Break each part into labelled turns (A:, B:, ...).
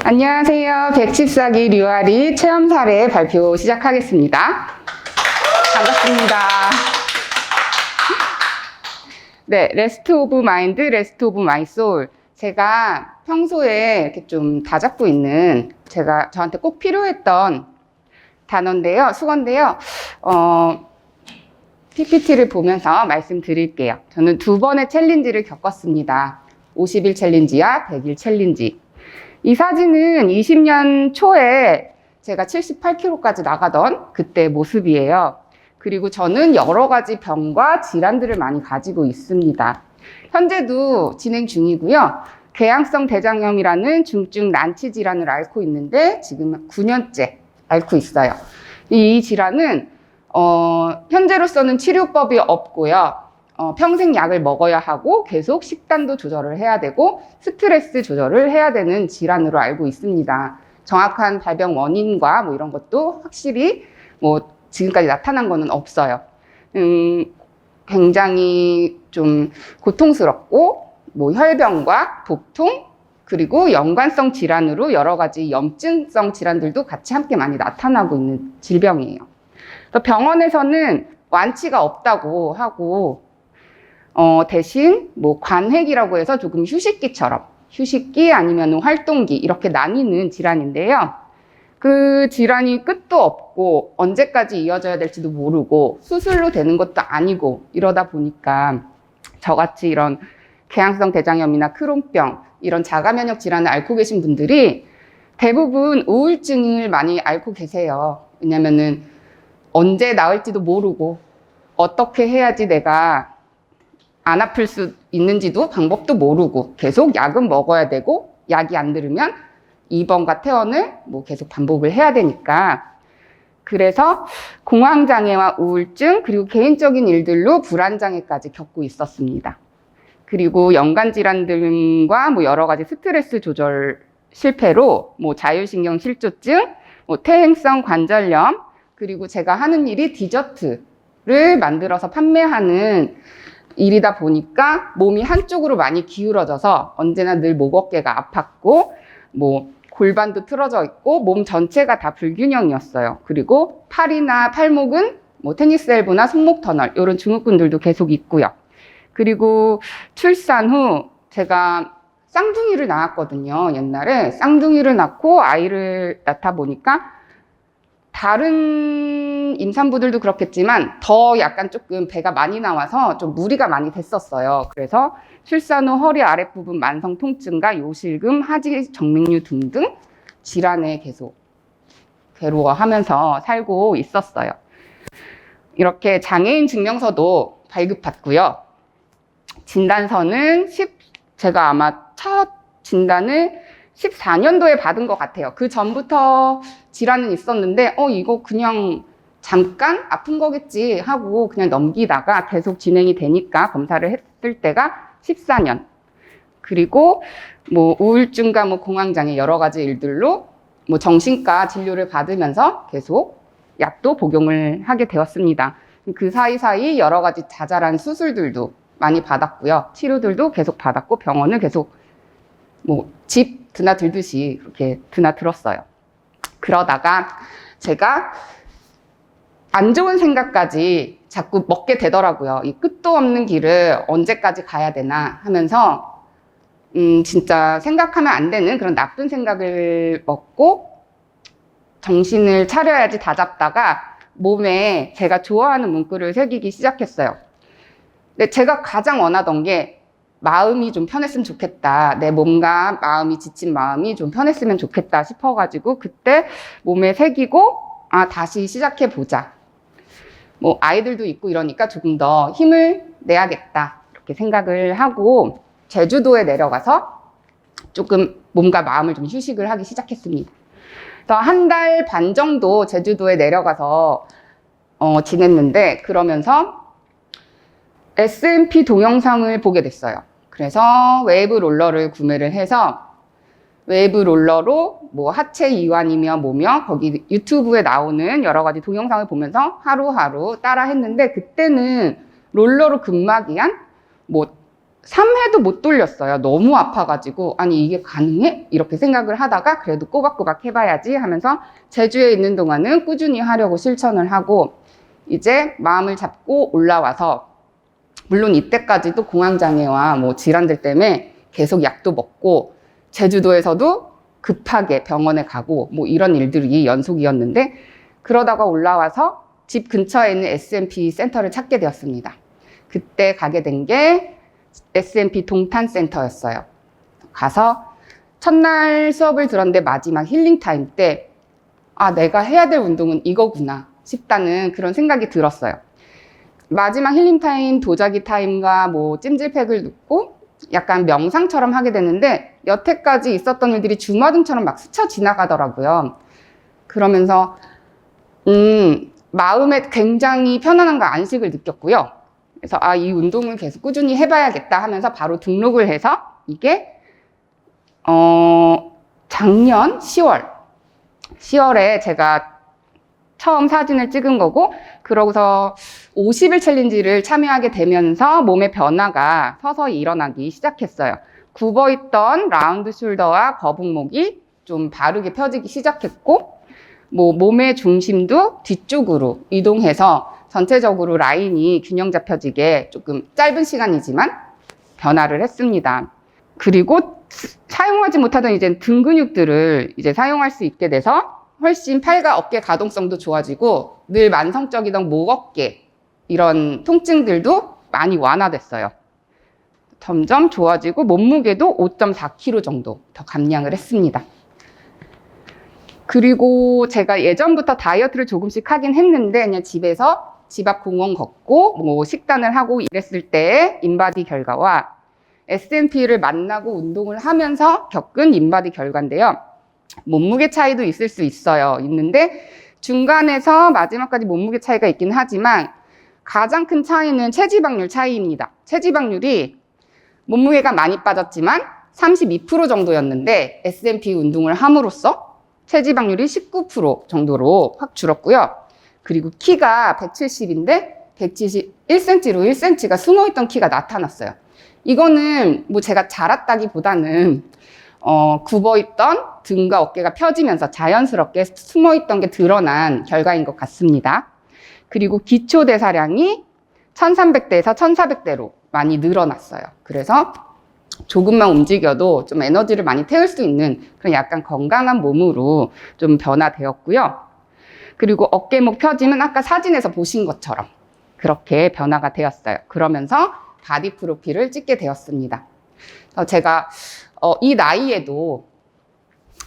A: 안녕하세요. 114기 류아리 체험 사례 발표 시작하겠습니다. 반갑습니다. 네, 레스트 오브 마인드, 레스트 오브 마이 소울. 제가 평소에 이렇게 좀 다잡고 있는 저한테 꼭 필요했던 단어인데요, 수건인데요. PPT를 보면서 말씀드릴게요. 저는 2번의 챌린지를 겪었습니다. 50일 챌린지와 100일 챌린지. 이 사진은 20년 초에 제가 78kg까지 나가던 그때 모습이에요. 그리고 저는 여러 가지 병과 질환들을 많이 가지고 있습니다. 현재도 진행 중이고요. 궤양성 대장염이라는 중증 난치 질환을 앓고 있는데 지금 9년째 앓고 있어요. 이 질환은 현재로서는 치료법이 없고요. 평생 약을 먹어야 하고 계속 식단도 조절을 해야 되고 스트레스 조절을 해야 되는 질환으로 알고 있습니다. 정확한 발병 원인과 뭐 이런 것도 확실히 뭐 지금까지 나타난 거는 없어요. 굉장히 좀 고통스럽고 뭐 혈병과 복통 그리고 연관성 질환으로 여러 가지 염증성 질환들도 같이 함께 많이 나타나고 있는 질병이에요. 병원에서는 완치가 없다고 하고 대신 뭐 관획이라고 해서 조금 휴식기처럼 휴식기 아니면 활동기 이렇게 나뉘는 질환인데요. 그 질환이 끝도 없고 언제까지 이어져야 될지도 모르고 수술로 되는 것도 아니고 이러다 보니까 저같이 이런 궤양성 대장염이나 크론병 이런 자가면역 질환을 앓고 계신 분들이 대부분 우울증을 많이 앓고 계세요. 왜냐면은 언제 나을지도 모르고 어떻게 해야지 내가 안 아플 수 있는지도 방법도 모르고 계속 약은 먹어야 되고 약이 안 들으면 입원과 퇴원을 뭐 계속 반복을 해야 되니까 그래서 공황장애와 우울증 그리고 개인적인 일들로 불안장애까지 겪고 있었습니다. 그리고 연관질환들과 뭐 여러 가지 스트레스 조절 실패로 뭐 자율신경 실조증, 뭐 퇴행성 관절염 그리고 제가 하는 일이 디저트를 만들어서 판매하는 일이다 보니까 몸이 한쪽으로 많이 기울어져서 언제나 늘 목 어깨가 아팠고 뭐 골반도 틀어져 있고 몸 전체가 다 불균형이었어요. 그리고 팔이나 팔목은 뭐 테니스 엘보나 손목 터널 이런 증후군들도 계속 있고요. 그리고 출산 후 제가 쌍둥이를 낳았거든요. 옛날에 쌍둥이를 낳고 아이를 낳다 보니까 다른 임산부들도 그렇겠지만 더 약간 조금 배가 많이 나와서 좀 무리가 많이 됐었어요. 그래서 출산 후 허리 아랫부분 만성 통증과 요실금, 하지 정맥류 등등 질환에 계속 괴로워하면서 살고 있었어요. 이렇게 장애인 증명서도 발급받고요. 진단서는 제가 아마 첫 진단을 14년도에 받은 것 같아요. 그 전부터 질환은 있었는데 이거 그냥 잠깐 아픈 거겠지 하고 그냥 넘기다가 계속 진행이 되니까 검사를 했을 때가 14년. 그리고 뭐 우울증과 뭐 공황장애 여러 가지 일들로 뭐 정신과 진료를 받으면서 계속 약도 복용을 하게 되었습니다. 그 사이사이 여러 가지 자잘한 수술들도 많이 받았고요. 치료들도 계속 받았고 병원을 계속 뭐 집 드나들듯이 그렇게 드나들었어요. 그러다가 제가 안 좋은 생각까지 자꾸 먹게 되더라고요. 이 끝도 없는 길을 언제까지 가야 되나 하면서 진짜 생각하면 안 되는 그런 나쁜 생각을 먹고 정신을 차려야지 다잡다가 몸에 제가 좋아하는 문구를 새기기 시작했어요. 근데 제가 가장 원하던 게 마음이 좀 편했으면 좋겠다. 내 몸과 마음이 지친 마음이 좀 편했으면 좋겠다 싶어가지고 그때 몸에 새기고 다시 시작해보자. 뭐 아이들도 있고 이러니까 조금 더 힘을 내야겠다. 이렇게 생각을 하고 제주도에 내려가서 조금 몸과 마음을 좀 휴식을 하기 시작했습니다. 그래서 1달 반 정도 제주도에 내려가서 지냈는데 그러면서 S&P 동영상을 보게 됐어요. 그래서 웨이브 롤러를 구매를 해서 웨이브 롤러로 뭐 하체 이완이며 뭐며 거기 유튜브에 나오는 여러 가지 동영상을 보면서 하루하루 따라 했는데 그때는 롤러로 근막이한 뭐 3회도 못 돌렸어요. 너무 아파가지고 아니 이게 가능해? 이렇게 생각을 하다가 그래도 꼬박꼬박 해봐야지 하면서 제주에 있는 동안은 꾸준히 하려고 실천을 하고 이제 마음을 잡고 올라와서 물론 이때까지도 공황장애와 뭐 질환들 때문에 계속 약도 먹고 제주도에서도 급하게 병원에 가고 뭐 이런 일들이 연속이었는데 그러다가 올라와서 집 근처에 있는 SMP 센터를 찾게 되었습니다. 그때 가게 된 게 SMP 동탄센터였어요. 가서 첫날 수업을 들었는데 마지막 힐링 타임 때 아, 내가 해야 될 운동은 이거구나 싶다는 그런 생각이 들었어요. 마지막 힐링 타임, 도자기 타임과 뭐 찜질팩을 넣고 약간 명상처럼 하게 됐는데 여태까지 있었던 일들이 주마등처럼 막 스쳐 지나가더라고요. 그러면서 마음에 굉장히 편안함과 안식을 느꼈고요. 그래서 아, 이 운동을 계속 꾸준히 해봐야겠다 하면서 바로 등록을 해서 이게 작년 10월에 제가 처음 사진을 찍은 거고 그러고서 50일 챌린지를 참여하게 되면서 몸의 변화가 서서히 일어나기 시작했어요. 굽어있던 라운드 숄더와 거북목이 좀 바르게 펴지기 시작했고 뭐 몸의 중심도 뒤쪽으로 이동해서 전체적으로 라인이 균형 잡혀지게 조금 짧은 시간이지만 변화를 했습니다. 그리고 사용하지 못하던 이제 등 근육들을 이제 사용할 수 있게 돼서 훨씬 팔과 어깨 가동성도 좋아지고 늘 만성적이던 목, 어깨 이런 통증들도 많이 완화됐어요. 점점 좋아지고 몸무게도 5.4kg 정도 더 감량을 했습니다. 그리고 제가 예전부터 다이어트를 조금씩 하긴 했는데 그냥 집에서 집 앞 공원 걷고 뭐 식단을 하고 이랬을 때의 인바디 결과와 SNP를 만나고 운동을 하면서 겪은 인바디 결과인데요. 몸무게 차이도 있을 수 있어요. 있는데 중간에서 마지막까지 몸무게 차이가 있긴 하지만 가장 큰 차이는 체지방률 차이입니다. 체지방률이 몸무게가 많이 빠졌지만 32% 정도였는데 SMP 운동을 함으로써 체지방률이 19% 정도로 확 줄었고요. 그리고 키가 170인데 171cm로 1cm가 숨어있던 키가 나타났어요. 이거는 뭐 제가 자랐다기보다는 굽어있던 등과 어깨가 펴지면서 자연스럽게 숨어있던 게 드러난 결과인 것 같습니다. 그리고 기초대사량이 1300대에서 1400대로 많이 늘어났어요. 그래서 조금만 움직여도 좀 에너지를 많이 태울 수 있는 그런 약간 건강한 몸으로 좀 변화되었고요. 그리고 어깨목 펴짐은 아까 사진에서 보신 것처럼 그렇게 변화가 되었어요. 그러면서 바디 프로필을 찍게 되었습니다. 제가 이 나이에도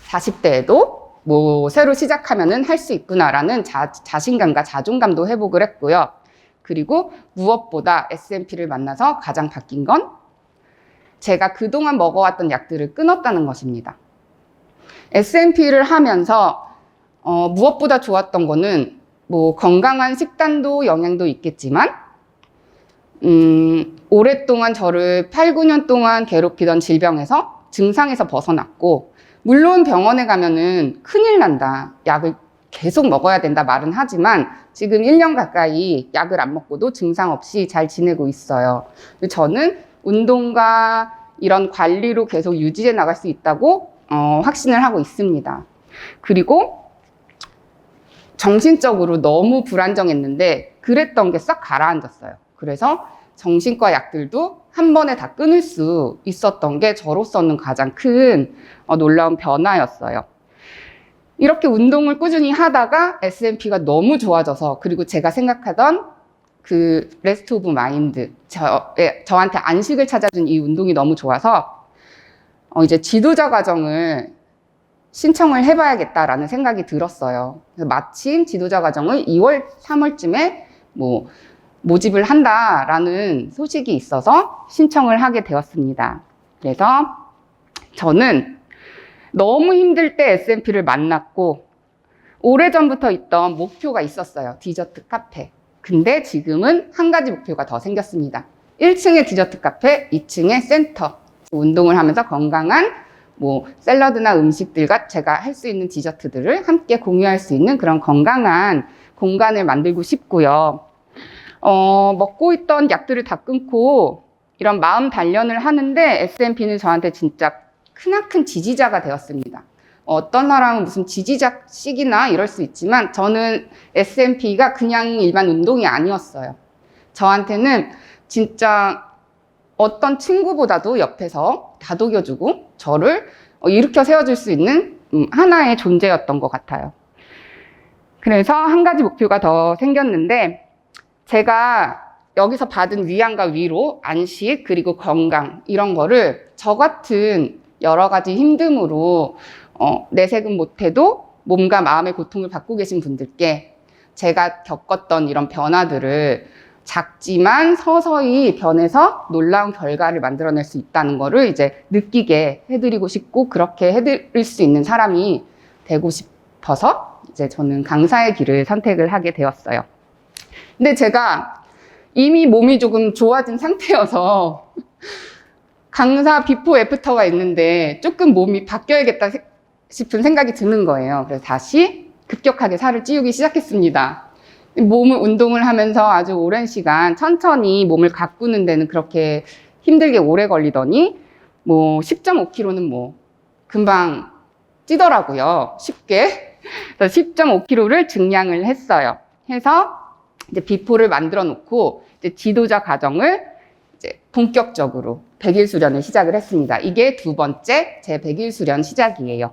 A: 40대에도 뭐 새로 시작하면은 할 수 있구나라는 자신감과 자존감도 회복을 했고요. 그리고 무엇보다 SNP를 만나서 가장 바뀐 건 제가 그동안 먹어왔던 약들을 끊었다는 것입니다. SNP를 하면서 무엇보다 좋았던 거는 뭐 건강한 식단도 영양도 있겠지만 오랫동안 저를 8, 9년 동안 괴롭히던 질병에서 증상에서 벗어났고 물론 병원에 가면은 큰일 난다. 약을 계속 먹어야 된다 말은 하지만 지금 1년 가까이 약을 안 먹고도 증상 없이 잘 지내고 있어요. 저는 운동과 이런 관리로 계속 유지해 나갈 수 있다고 확신을 하고 있습니다. 그리고 정신적으로 너무 불안정했는데 그랬던 게 싹 가라앉았어요. 그래서 정신과 약들도 한 번에 다 끊을 수 있었던 게 저로서는 가장 큰 놀라운 변화였어요. 이렇게 운동을 꾸준히 하다가 SNP가 너무 좋아져서 그리고 제가 생각하던 그 레스트 오브 마인드 저한테 안식을 찾아준 이 운동이 너무 좋아서 이제 지도자 과정을 신청을 해봐야겠다라는 생각이 들었어요. 그래서 마침 지도자 과정을 2월, 3월쯤에 모집을 한다라는 소식이 있어서 신청을 하게 되었습니다. 그래서 저는 너무 힘들 때 SNP를 만났고 오래전부터 있던 목표가 있었어요. 디저트 카페. 근데 지금은 한 가지 목표가 더 생겼습니다. 1층에 디저트 카페, 2층에 센터. 운동을 하면서 건강한 샐러드나 음식들과 제가 할 수 있는 디저트들을 함께 공유할 수 있는 그런 건강한 공간을 만들고 싶고요. 먹고 있던 약들을 다 끊고 이런 마음 단련을 하는데 SNP는 저한테 진짜 크나큰 지지자가 되었습니다. 어떤 사람은 무슨 지지자식이나 이럴 수 있지만 저는 SNP가 그냥 일반 운동이 아니었어요. 저한테는 진짜 어떤 친구보다도 옆에서 다독여주고 저를 일으켜 세워줄 수 있는 하나의 존재였던 것 같아요. 그래서 한 가지 목표가 더 생겼는데, 제가 여기서 받은 위안과 위로, 안식, 그리고 건강 이런 거를 저 같은 여러 가지 힘듦으로 내색은 못해도 몸과 마음의 고통을 받고 계신 분들께 제가 겪었던 이런 변화들을 작지만 서서히 변해서 놀라운 결과를 만들어낼 수 있다는 거를 이제 느끼게 해드리고 싶고, 그렇게 해드릴 수 있는 사람이 되고 싶어서 이제 저는 강사의 길을 선택을 하게 되었어요. 근데 제가 이미 몸이 조금 좋아진 상태여서 강사 비포 애프터가 있는데 조금 몸이 바뀌어야겠다 싶은 생각이 드는 거예요. 그래서 다시 급격하게 살을 찌우기 시작했습니다. 몸을 운동을 하면서 아주 오랜 시간 천천히 몸을 가꾸는 데는 그렇게 힘들게 오래 걸리더니 뭐 10.5kg는 뭐 금방 찌더라고요. 쉽게. 그래서 10.5kg를 증량을 했어요. 해서 이제 비포를 만들어 놓고 이제 지도자 과정을 이제 본격적으로 100일 수련을 시작을 했습니다. 이게 두 번째 제 100일 수련 시작이에요.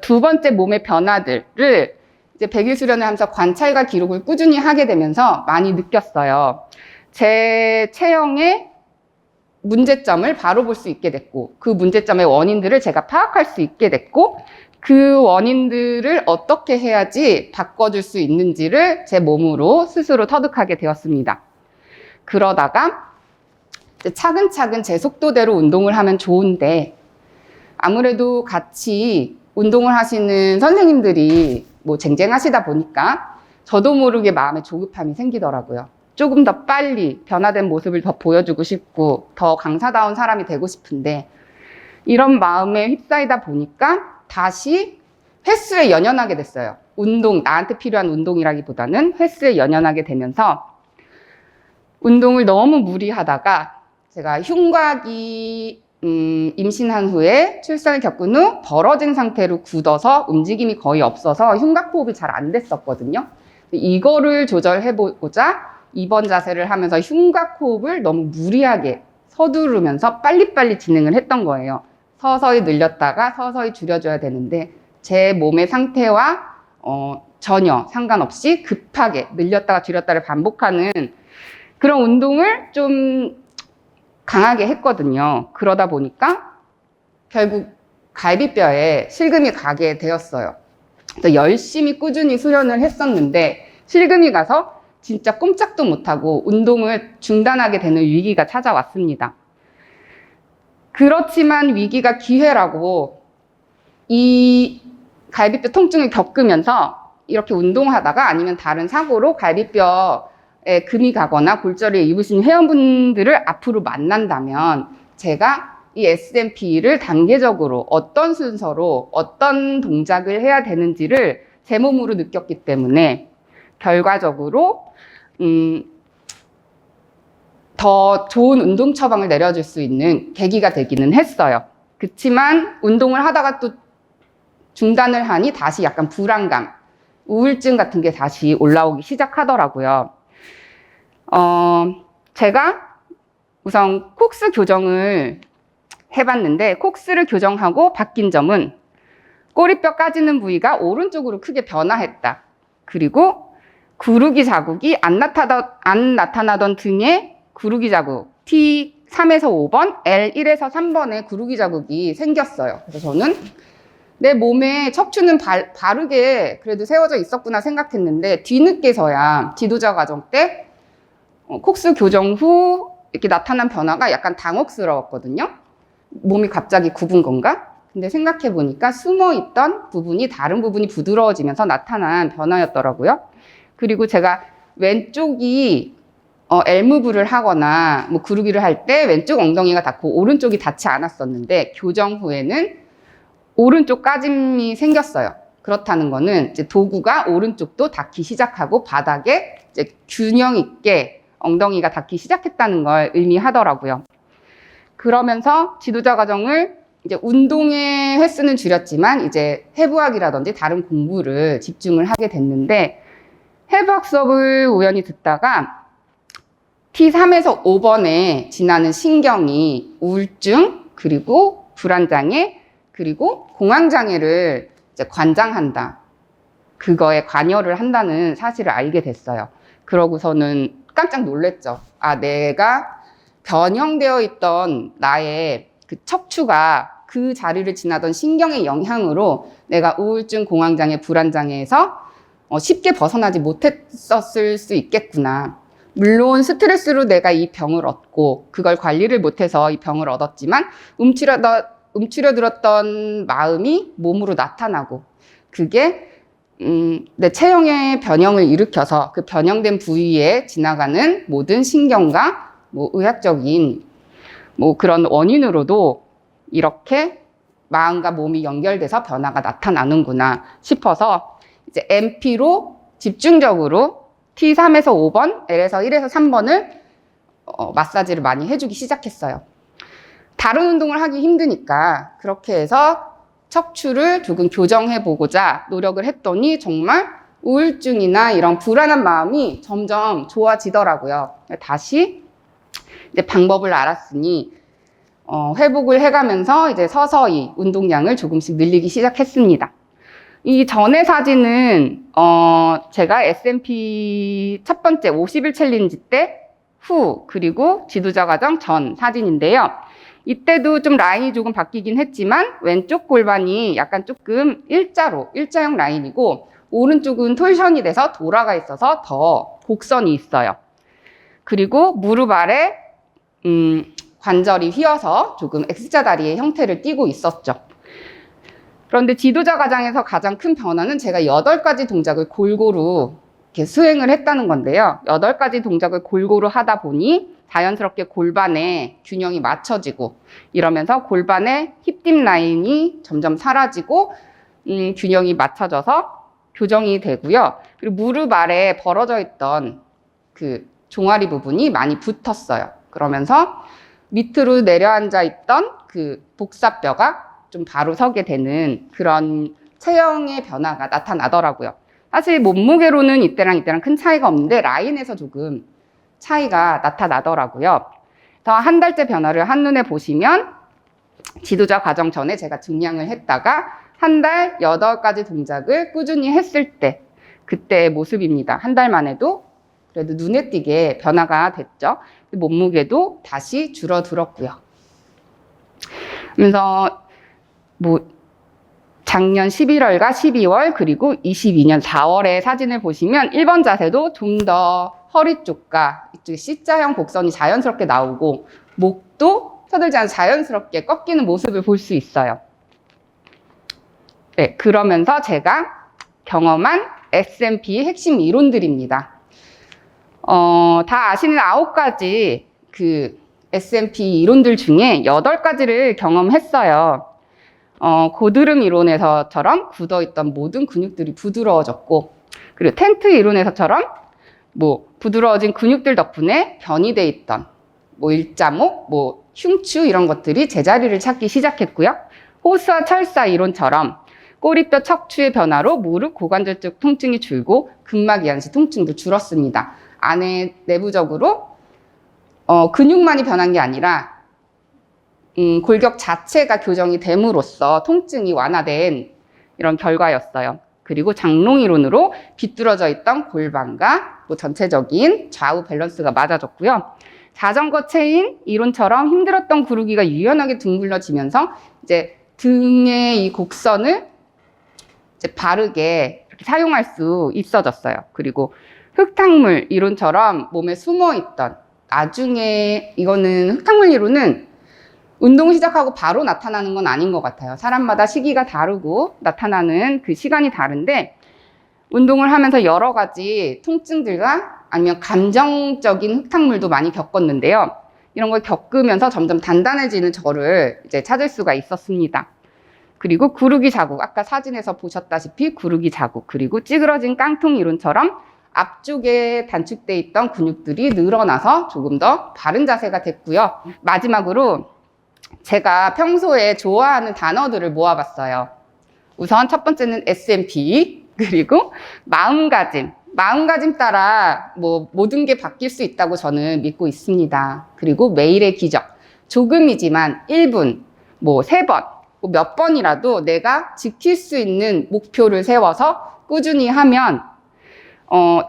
A: 두 번째 몸의 변화들을 이제 100일 수련을 하면서 관찰과 기록을 꾸준히 하게 되면서 많이 느꼈어요. 제 체형의 문제점을 바로 볼 수 있게 됐고, 그 문제점의 원인들을 제가 파악할 수 있게 됐고, 그 원인들을 어떻게 해야지 바꿔줄 수 있는지를 제 몸으로 스스로 터득하게 되었습니다. 그러다가 이제 차근차근 제 속도대로 운동을 하면 좋은데, 아무래도 같이 운동을 하시는 선생님들이 뭐 쟁쟁하시다 보니까 저도 모르게 마음에 조급함이 생기더라고요. 조금 더 빨리 변화된 모습을 더 보여주고 싶고 더 강사다운 사람이 되고 싶은데, 이런 마음에 휩싸이다 보니까 다시 횟수에 연연하게 됐어요. 운동, 나한테 필요한 운동이라기보다는 횟수에 연연하게 되면서 운동을 너무 무리하다가 제가 흉곽이 임신한 후에 출산을 겪은 후 벌어진 상태로 굳어서 움직임이 거의 없어서 흉곽호흡이 잘 안 됐었거든요. 이거를 조절해보고자 입원 자세를 하면서 흉곽호흡을 너무 무리하게 서두르면서 빨리빨리 진행을 했던 거예요. 서서히 늘렸다가 서서히 줄여줘야 되는데 제 몸의 상태와 전혀 상관없이 급하게 늘렸다가 줄였다를 반복하는 그런 운동을 좀 강하게 했거든요. 그러다 보니까 결국 갈비뼈에 실금이 가게 되었어요. 그래서 열심히 꾸준히 수련을 했었는데 실금이 가서 진짜 꼼짝도 못하고 운동을 중단하게 되는 위기가 찾아왔습니다. 그렇지만 위기가 기회라고, 이 갈비뼈 통증을 겪으면서 이렇게 운동하다가 아니면 다른 사고로 갈비뼈에 금이 가거나 골절을 입으신 회원분들을 앞으로 만난다면 제가 이 SNP를 단계적으로 어떤 순서로 어떤 동작을 해야 되는지를 제 몸으로 느꼈기 때문에 결과적으로 더 좋은 운동 처방을 내려줄 수 있는 계기가 되기는 했어요. 그렇지만 운동을 하다가 또 중단을 하니 다시 약간 불안감, 우울증 같은 게 다시 올라오기 시작하더라고요. 제가 우선 콕스 교정을 해봤는데 콕스를 교정하고 바뀐 점은 꼬리뼈 까지는 부위가 오른쪽으로 크게 변화했다. 그리고 구르기 자국이 안 나타나던 등에 구르기 자국, T3에서 5번, L1에서 3번에 구르기 자국이 생겼어요. 그래서 저는 내 몸에 척추는 바르게 그래도 세워져 있었구나 생각했는데 뒤늦게서야 지도자 과정 때 콕스 교정 후 이렇게 나타난 변화가 약간 당혹스러웠거든요. 몸이 갑자기 굽은 건가? 근데 생각해 보니까 숨어있던 부분이 다른 부분이 부드러워지면서 나타난 변화였더라고요. 그리고 제가 왼쪽이 L무브를 하거나 뭐 구르기를 할 때 왼쪽 엉덩이가 닿고 오른쪽이 닿지 않았었는데 교정 후에는 오른쪽 까짐이 생겼어요. 그렇다는 거는 이제 도구가 오른쪽도 닿기 시작하고 바닥에 이제 균형 있게 엉덩이가 닿기 시작했다는 걸 의미하더라고요. 그러면서 지도자 과정을 이제 운동의 횟수는 줄였지만 이제 해부학이라든지 다른 공부를 집중을 하게 됐는데, 해부학 수업을 우연히 듣다가 T3에서 5번에 지나는 신경이 우울증, 그리고 불안장애, 그리고 공황장애를 이제 관장한다. 그거에 관여를 한다는 사실을 알게 됐어요. 그러고서는 깜짝 놀랐죠. 아, 내가 변형되어 있던 나의 그 척추가 그 자리를 지나던 신경의 영향으로 내가 우울증, 공황장애, 불안장애에서 쉽게 벗어나지 못했었을 수 있겠구나. 물론 스트레스로 내가 이 병을 얻고 그걸 관리를 못해서 이 병을 얻었지만 움츠려들었던 마음이 몸으로 나타나고, 그게 내 체형의 변형을 일으켜서 그 변형된 부위에 지나가는 모든 신경과 뭐 의학적인 뭐 그런 원인으로도 이렇게 마음과 몸이 연결돼서 변화가 나타나는구나 싶어서 이제 MP로 집중적으로 T3에서 5번, L에서 1에서 3번을 마사지를 많이 해주기 시작했어요. 다른 운동을 하기 힘드니까 그렇게 해서 척추를 조금 교정해보고자 노력을 했더니 정말 우울증이나 이런 불안한 마음이 점점 좋아지더라고요. 다시 이제 방법을 알았으니 회복을 해가면서 이제 서서히 운동량을 조금씩 늘리기 시작했습니다. 이 전의 사진은 제가 SMP 첫 번째 50일 챌린지 때 후, 그리고 지도자 과정 전 사진인데요. 이때도 좀 라인이 조금 바뀌긴 했지만 왼쪽 골반이 약간 조금 일자형 라인이고 오른쪽은 톨션이 돼서 돌아가 있어서 더 곡선이 있어요. 그리고 무릎 아래 관절이 휘어서 조금 X자 다리의 형태를 띠고 있었죠. 그런데 지도자 과정에서 가장 큰 변화는 제가 8가지 동작을 골고루 이렇게 수행을 했다는 건데요. 8가지 동작을 골고루 하다 보니 자연스럽게 골반의 균형이 맞춰지고, 이러면서 골반의 힙딥 라인이 점점 사라지고 균형이 맞춰져서 교정이 되고요. 그리고 무릎 아래 벌어져 있던 그 종아리 부분이 많이 붙었어요. 그러면서 밑으로 내려앉아 있던 그 복사뼈가 좀 바로 서게 되는 그런 체형의 변화가 나타나더라고요. 사실 몸무게로는 이때랑 큰 차이가 없는데 라인에서 조금 차이가 나타나더라고요. 그래서 한 달째 변화를 한눈에 보시면 지도자 과정 전에 제가 증량을 했다가 한 달 8가지 동작을 꾸준히 했을 때 그때의 모습입니다. 한 달만 해도 그래도 눈에 띄게 변화가 됐죠. 몸무게도 다시 줄어들었고요. 그래서 뭐 작년 11월과 12월 그리고 22년 4월의 사진을 보시면 1번 자세도 좀 더 허리 쪽과 이쪽에 C자형 곡선이 자연스럽게 나오고 목도 서들지 않아 자연스럽게 꺾이는 모습을 볼 수 있어요. 네, 그러면서 제가 경험한 SMP 핵심 이론들입니다. 다 아시는 9가지 그 SMP 이론들 중에 8가지를 경험했어요. 고드름 이론에서처럼 굳어있던 모든 근육들이 부드러워졌고, 그리고 텐트 이론에서처럼 뭐 부드러워진 근육들 덕분에 변이돼 있던 뭐 일자목, 뭐 흉추 이런 것들이 제자리를 찾기 시작했고요. 호스와 철사 이론처럼 꼬리뼈 척추의 변화로 무릎 고관절 쪽 통증이 줄고 근막이완시 통증도 줄었습니다. 안에 내부적으로 근육만이 변한 게 아니라 골격 자체가 교정이 됨으로써 통증이 완화된 이런 결과였어요. 그리고 장롱 이론으로 비뚤어져 있던 골반과 뭐 전체적인 좌우 밸런스가 맞아졌고요. 자전거 체인 이론처럼 힘들었던 구르기가 유연하게 둥글러지면서 이제 등의 이 곡선을 이제 바르게 이렇게 사용할 수 있어졌어요. 그리고 흙탕물 이론처럼 몸에 숨어 있던, 나중에 이거는 흙탕물 이론은 운동 시작하고 바로 나타나는 건 아닌 것 같아요. 사람마다 시기가 다르고 나타나는 그 시간이 다른데, 운동을 하면서 여러 가지 통증들과 아니면 감정적인 흙탕물도 많이 겪었는데요. 이런 걸 겪으면서 점점 단단해지는 저를 이제 찾을 수가 있었습니다. 그리고 구르기 자국, 아까 사진에서 보셨다시피 구르기 자국, 그리고 찌그러진 깡통 이론처럼 앞쪽에 단축돼 있던 근육들이 늘어나서 조금 더 바른 자세가 됐고요. 마지막으로 제가 평소에 좋아하는 단어들을 모아봤어요. 우선 첫 번째는 S&P, 그리고 마음가짐. 마음가짐 따라 뭐 모든 게 바뀔 수 있다고 저는 믿고 있습니다. 그리고 매일의 기적. 조금이지만 1분, 뭐 3번, 뭐 몇 번이라도 내가 지킬 수 있는 목표를 세워서 꾸준히 하면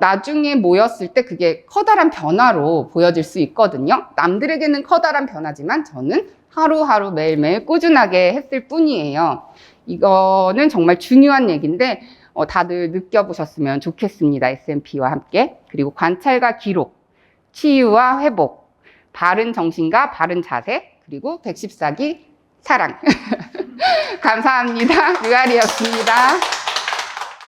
A: 나중에 모였을 때 그게 커다란 변화로 보여질 수 있거든요. 남들에게는 커다란 변화지만 저는 하루하루 매일매일 꾸준하게 했을 뿐이에요. 이거는 정말 중요한 얘기인데 다들 느껴보셨으면 좋겠습니다. S&P와 함께. 그리고 관찰과 기록, 치유와 회복, 바른 정신과 바른 자세, 그리고 114기 사랑. 감사합니다. 류아리였습니다.